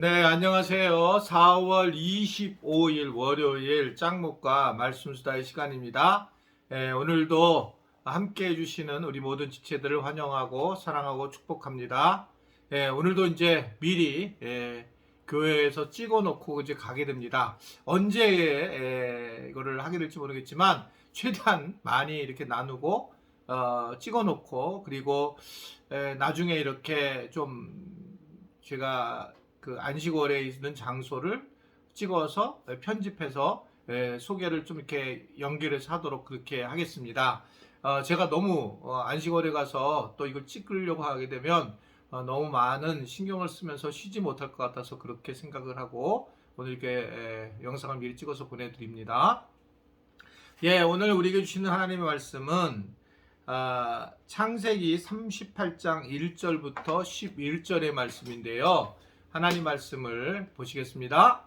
네, 안녕하세요. 4월 25일 월요일 짱목과 말씀수다의 시간입니다. 오늘도 함께 해주시는 우리 모든 지체들을 환영하고 사랑하고 축복합니다. 오늘도 이제 미리 교회에서 찍어놓고 이제 가게 됩니다. 언제 이거를 하게 될지 모르겠지만 최대한 많이 이렇게 나누고 찍어놓고 그리고 나중에 이렇게 좀 제가 그 안식월에 있는 장소를 찍어서 편집해서 소개를 좀 이렇게 연결해서 하도록 그렇게 하겠습니다. 제가 너무 안식월에 가서 또 이걸 찍으려고 하게 되면 너무 많은 신경을 쓰면서 쉬지 못할 것 같아서 그렇게 생각을 하고 오늘 이렇게 영상을 미리 찍어서 보내드립니다. 오늘 우리에게 주시는 하나님의 말씀은 창세기 38장 1절부터 11절의 말씀인데요. 하나님 말씀을 보시겠습니다.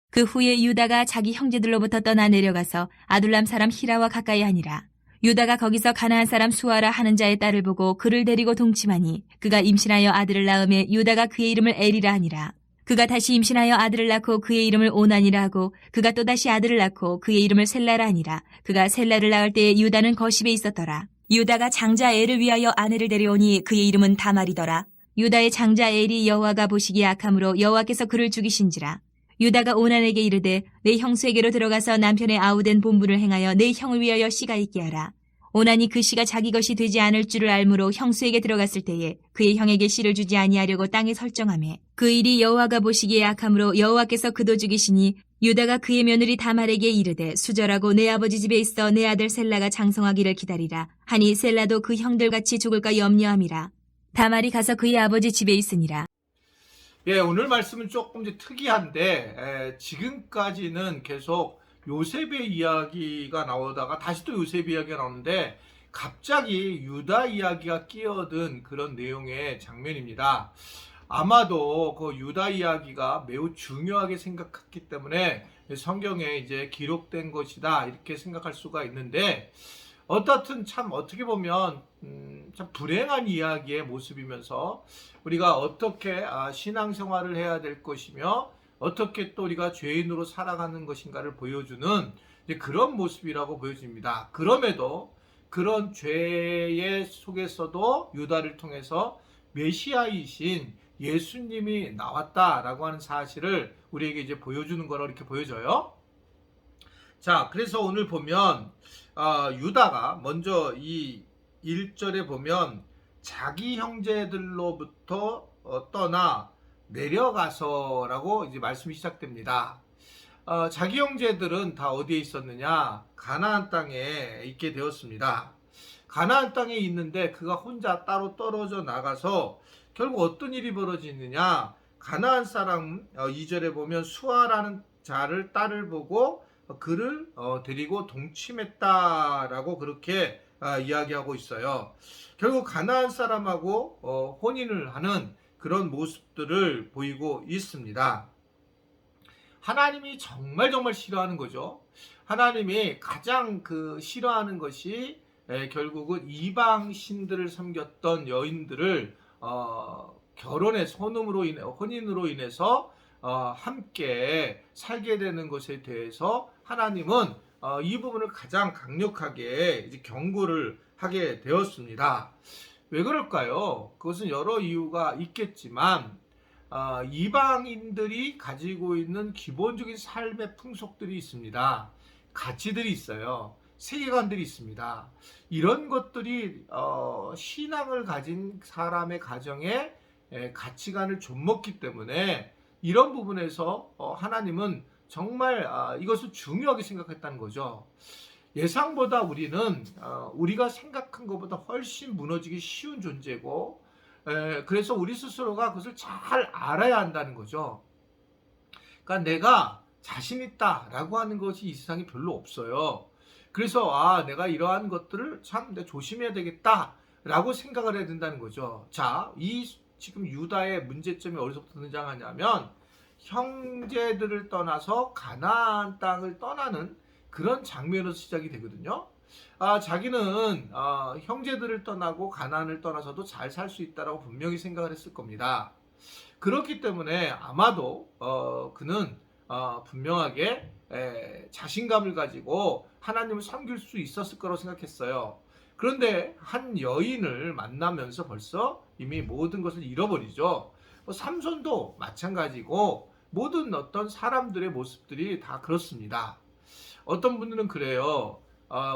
그 후에 유다가 자기 형제들로부터 떠나 내려가서 아둘람 사람 히라와 가까이 하니라. 유다가 거기서 가나안 사람 수아라 하는 자의 딸을 보고 그를 데리고 동침하니 그가 임신하여 아들을 낳음에 유다가 그의 이름을 에리라 하니라. 그가 다시 임신하여 아들을 낳고 그의 이름을 오난이라 하고 그가 또다시 아들을 낳고 그의 이름을 셀라라 하니라. 그가 셀라를 낳을 때에 유다는 거십에 있었더라. 유다가 장자 엘을 위하여 아내를 데려오니 그의 이름은 다말이더라. 유다의 장자 엘이 여호와가 보시기에 악함으로 여호와께서 그를 죽이신지라. 유다가 오난에게 이르되 내 형수에게로 들어가서 남편의 아우된 본분을 행하여 내 형을 위하여 씨가 있게 하라. 오난이 그 씨가 자기 것이 되지 않을 줄을 알므로 형수에게 들어갔을 때에 그의 형에게 씨를 주지 아니하려고 땅에 설정하매 그 일이 여호와가 보시기에 악함으로 여호와께서 그도 죽이시니 유다가 그의 며느리 다말에게 이르되 수절하고 내 아버지 집에 있어 내 아들 셀라가 장성하기를 기다리라 하니 셀라도 그 형들같이 죽을까 염려함이라. 다말이 가서 그의 아버지 집에 있으니라. 오늘 말씀은 조금 이제 특이한데 지금까지는 계속 요셉의 이야기가 나오다가 다시 또 요셉 이야기가 나오는데 갑자기 유다 이야기가 끼어든 그런 내용의 장면입니다. 아마도 그 유다 이야기가 매우 중요하게 생각했기 때문에 성경에 이제 기록된 것이다 이렇게 생각할 수가 있는데 어떻든 참 어떻게 보면 참 불행한 이야기의 모습이면서 우리가 어떻게 신앙생활을 해야 될 것이며 어떻게 또 우리가 죄인으로 살아가는 것인가를 보여주는 그런 모습이라고 보여집니다. 그럼에도 그런 죄의 속에서도 유다를 통해서 메시아이신 예수님이 나왔다라고 하는 사실을 우리에게 이제 보여주는 거라고 이렇게 보여져요. 자, 그래서 오늘 보면 유다가 먼저 이 1절에 보면 자기 형제들로부터 떠나 내려가서라고 이제 말씀이 시작됩니다. 자기 형제들은 다 어디에 있었느냐? 가나안 땅에 있게 되었습니다. 가나안 땅에 있는데 그가 혼자 따로 떨어져 나가서 결국 어떤 일이 벌어지느냐? 가나안 사람 2절에 보면 수아라는 자를 딸을 보고 그를 데리고 동침했다라고 그렇게 이야기하고 있어요. 결국 가나안 사람하고 혼인을 하는 그런 모습들을 보이고 있습니다. 하나님이 정말 싫어하는 거죠. 하나님이 가장 싫어하는 것이 결국은 이방 신들을 섬겼던 여인들을 결혼해서 혼인으로 인해서 함께 살게 되는 것에 대해서 하나님은 이 부분을 가장 강력하게 이제 경고를 하게 되었습니다. 왜 그럴까요? 그것은 여러 이유가 있겠지만 이방인들이 가지고 있는 기본적인 삶의 풍속들이 있습니다. 가치들이 있어요. 세계관들이 있습니다. 이런 것들이 신앙을 가진 사람의 가정에 가치관을 좀먹기 때문에 이런 부분에서 하나님은 정말 이것을 중요하게 생각했다는 거죠. 예상보다 우리는 우리가 생각한 것보다 훨씬 무너지기 쉬운 존재고 그래서 우리 스스로가 그것을 잘 알아야 한다는 거죠. 그러니까 내가 자신 있다라고 하는 것이 이 세상에 별로 없어요. 그래서 내가 이러한 것들을 참 내가 조심해야 되겠다라고 생각을 해야 된다는 거죠. 자, 지금 유다의 문제점이 어디서부터 등장하냐면 형제들을 떠나서 가나안 땅을 떠나는 그런 장면으로 시작이 되거든요. 자기는 형제들을 떠나고 가나안을 떠나서도 잘 살 수 있다라고 분명히 생각을 했을 겁니다. 그렇기 때문에 아마도 그는 분명하게 자신감을 가지고 하나님을 섬길 수 있었을 거라고 생각했어요. 그런데 한 여인을 만나면서 벌써 이미 모든 것을 잃어버리죠. 삼손도 마찬가지고 모든 어떤 사람들의 모습들이 다 그렇습니다. 어떤 분들은 그래요.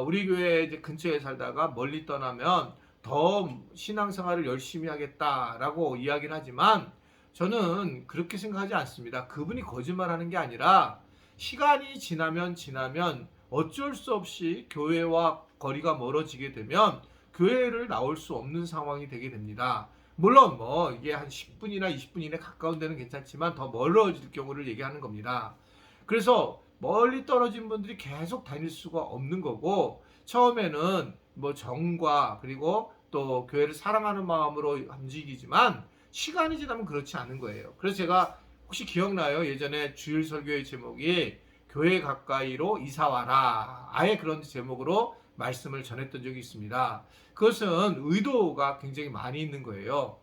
우리 교회 이제 근처에 살다가 멀리 떠나면 더 신앙생활을 열심히 하겠다라고 이야기는 하지만 저는 그렇게 생각하지 않습니다. 그분이 거짓말하는 게 아니라 시간이 지나면 어쩔 수 없이 교회와 거리가 멀어지게 되면 교회를 나올 수 없는 상황이 되게 됩니다. 물론 뭐 이게 한 10분이나 20분 이내 가까운 데는 괜찮지만 더 멀어질 경우를 얘기하는 겁니다. 그래서 멀리 떨어진 분들이 계속 다닐 수가 없는 거고, 처음에는 뭐 정과 그리고 또 교회를 사랑하는 마음으로 움직이지만 시간이 지나면 그렇지 않은 거예요. 그래서 제가 혹시 기억나요? 예전에 주일 설교의 제목이 교회 가까이로 이사와라, 아예 그런 제목으로 말씀을 전했던 적이 있습니다. 그것은 의도가 굉장히 많이 있는 거예요.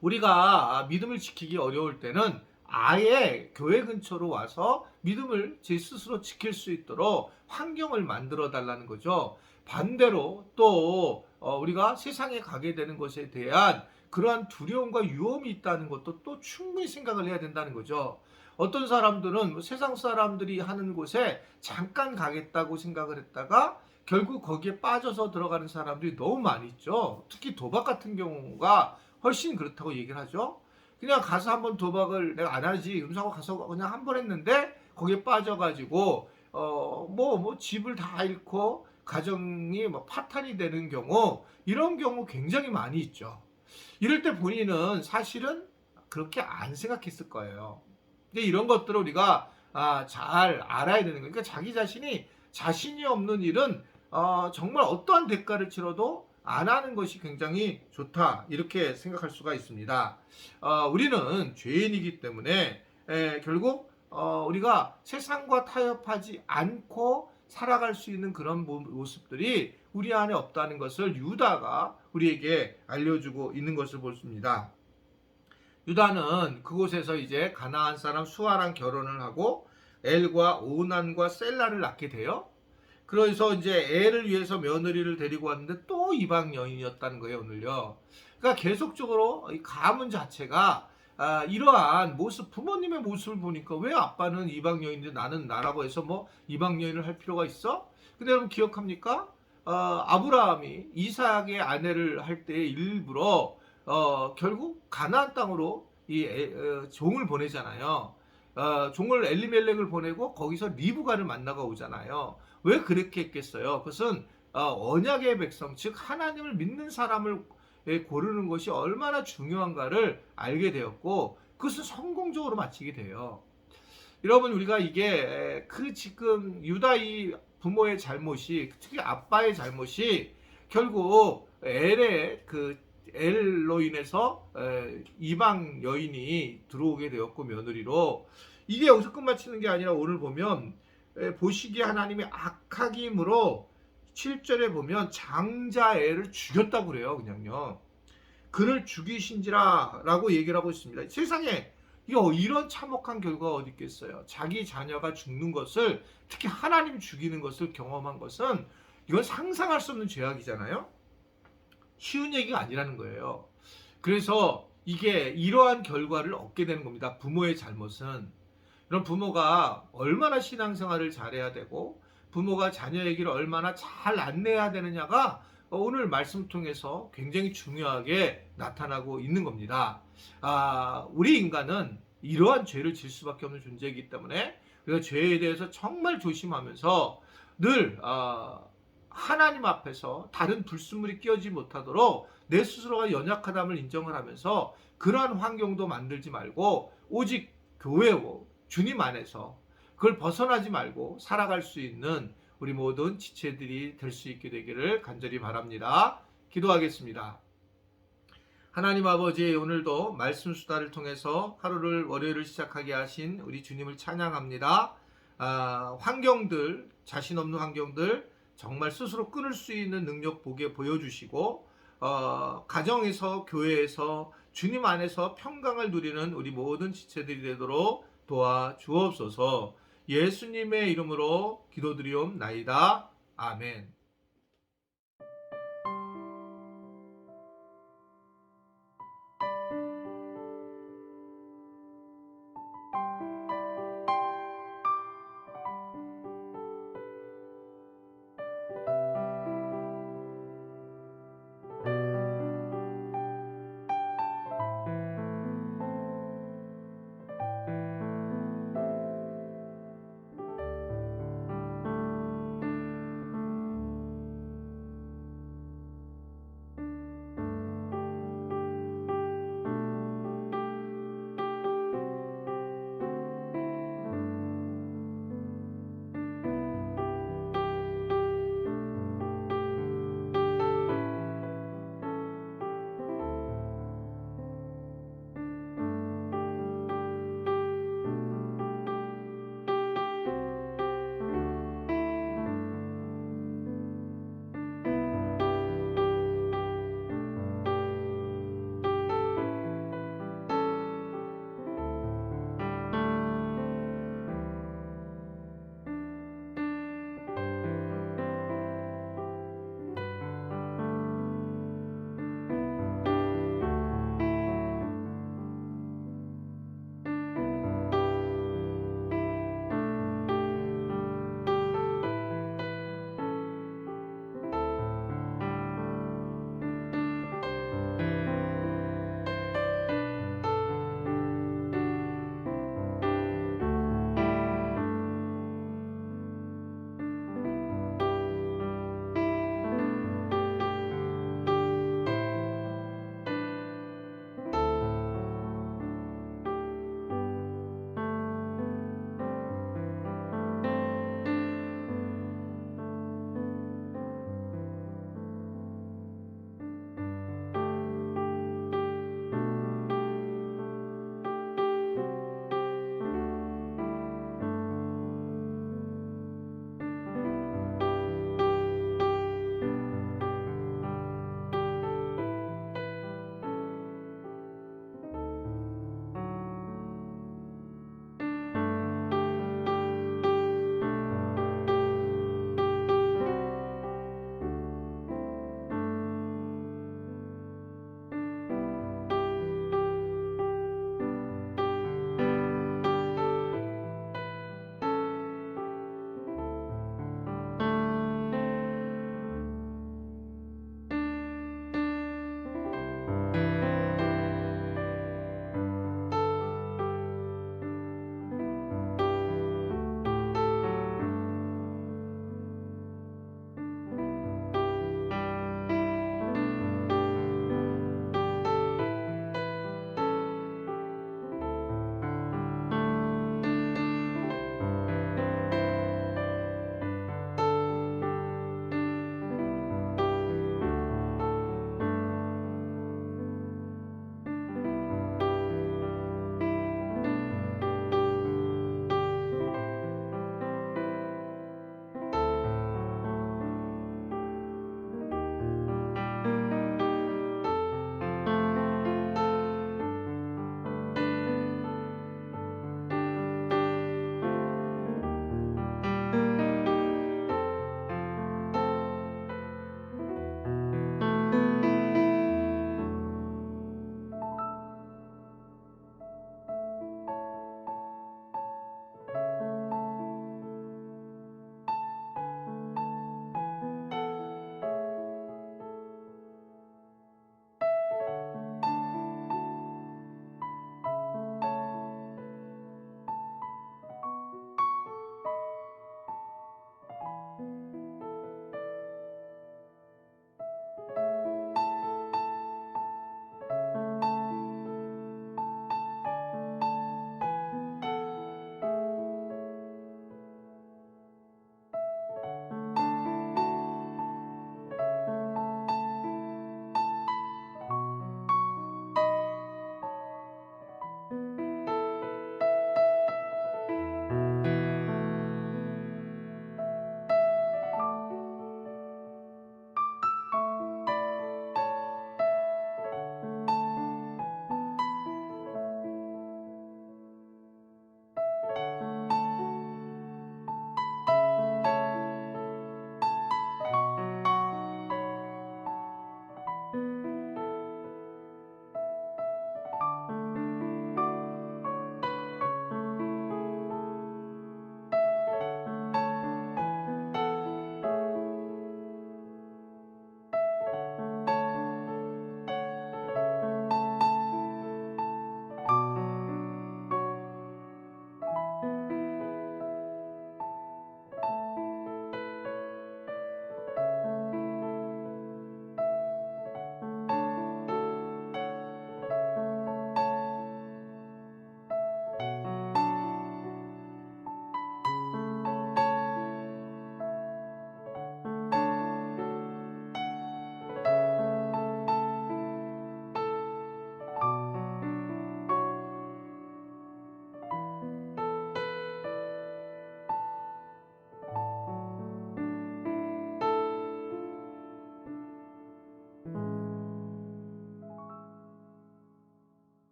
우리가 믿음을 지키기 어려울 때는 아예 교회 근처로 와서 믿음을 제 스스로 지킬 수 있도록 환경을 만들어 달라는 거죠. 반대로 또 우리가 세상에 가게 되는 것에 대한 그러한 두려움과 유험이 있다는 것도 또 충분히 생각을 해야 된다는 거죠. 어떤 사람들은 세상 사람들이 하는 곳에 잠깐 가겠다고 생각을 했다가 결국 거기에 빠져서 들어가는 사람들이 너무 많이 있죠. 특히 도박 같은 경우가 훨씬 그렇다고 얘기를 하죠. 그냥 가서 한번 도박을 내가 안 하지 이러면서 가서 그냥 한 번 했는데 거기에 빠져가지고 뭐 집을 다 잃고 가정이 뭐 파탄이 되는 경우, 이런 경우 굉장히 많이 있죠. 이럴 때 본인은 사실은 그렇게 안 생각했을 거예요. 근데 이런 것들을 우리가 잘 알아야 되는 거예요. 그러니까 자기 자신이 자신이 없는 일은 정말 어떠한 대가를 치러도 안 하는 것이 굉장히 좋다, 이렇게 생각할 수가 있습니다. 우리는 죄인이기 때문에 결국 우리가 세상과 타협하지 않고 살아갈 수 있는 그런 모습들이 우리 안에 없다는 것을 유다가 우리에게 알려주고 있는 것을 보십니다. 유다는 그곳에서 이제 가나안 사람 수아랑 결혼을 하고 엘과 오난과 셀라를 낳게 돼요. 그래서 이제 애를 위해서 며느리를 데리고 왔는데 또 이방 여인이었다는 거예요, 오늘요. 그러니까 계속적으로 이 가문 자체가 이러한 모습, 부모님의 모습을 보니까 왜 아빠는 이방 여인인데 나는 나라고 해서 뭐 이방 여인을 할 필요가 있어? 근데 여러분 기억합니까? 아브라함이 이삭의 아내를 할 때 일부러 결국 가나안 땅으로 종을 보내잖아요. 종을 엘리멜렉을 보내고 거기서 리브가를 만나고 오잖아요. 왜 그렇게 했겠어요? 그것은 언약의 백성, 즉 하나님을 믿는 사람을 고르는 것이 얼마나 중요한가를 알게 되었고, 그것은 성공적으로 마치게 돼요. 여러분, 우리가 이게 지금 유다의 부모의 잘못이, 특히 아빠의 잘못이 결국 엘로 인해서 이방 여인이 들어오게 되었고, 며느리로. 이게 여기서 끝마치는 게 아니라 오늘 보면 보시기에 하나님의 악하김으로 7절에 보면 장자애를 죽였다고 그래요. 그냥요. 그를 죽이신지라 라고 얘기를 하고 있습니다. 세상에 이런 참혹한 결과가 어디 있겠어요. 자기 자녀가 죽는 것을, 특히 하나님 죽이는 것을 경험한 것은 이건 상상할 수 없는 죄악이잖아요. 쉬운 얘기가 아니라는 거예요. 그래서 이게 이러한 결과를 얻게 되는 겁니다. 부모의 잘못은. 이런 부모가 얼마나 신앙생활을 잘해야 되고 부모가 자녀에게를 얼마나 잘 안내해야 되느냐가 오늘 말씀 통해서 굉장히 중요하게 나타나고 있는 겁니다. 우리 인간은 이러한 죄를 질 수밖에 없는 존재이기 때문에 우리가 죄에 대해서 정말 조심하면서 늘 하나님 앞에서 다른 불순물이 끼어지 못하도록 내 스스로가 연약하다함을 인정을 하면서 그러한 환경도 만들지 말고 오직 교회고 주님 안에서 그걸 벗어나지 말고 살아갈 수 있는 우리 모든 지체들이 될 수 있게 되기를 간절히 바랍니다. 기도하겠습니다. 하나님 아버지, 오늘도 말씀 수다를 통해서 하루를, 월요일을 시작하게 하신 우리 주님을 찬양합니다. 환경들, 자신 없는 환경들 정말 스스로 끊을 수 있는 능력 보게 보여주시고 가정에서, 교회에서 주님 안에서 평강을 누리는 우리 모든 지체들이 되도록 도와주옵소서. 예수님의 이름으로 기도드리옵나이다. 아멘.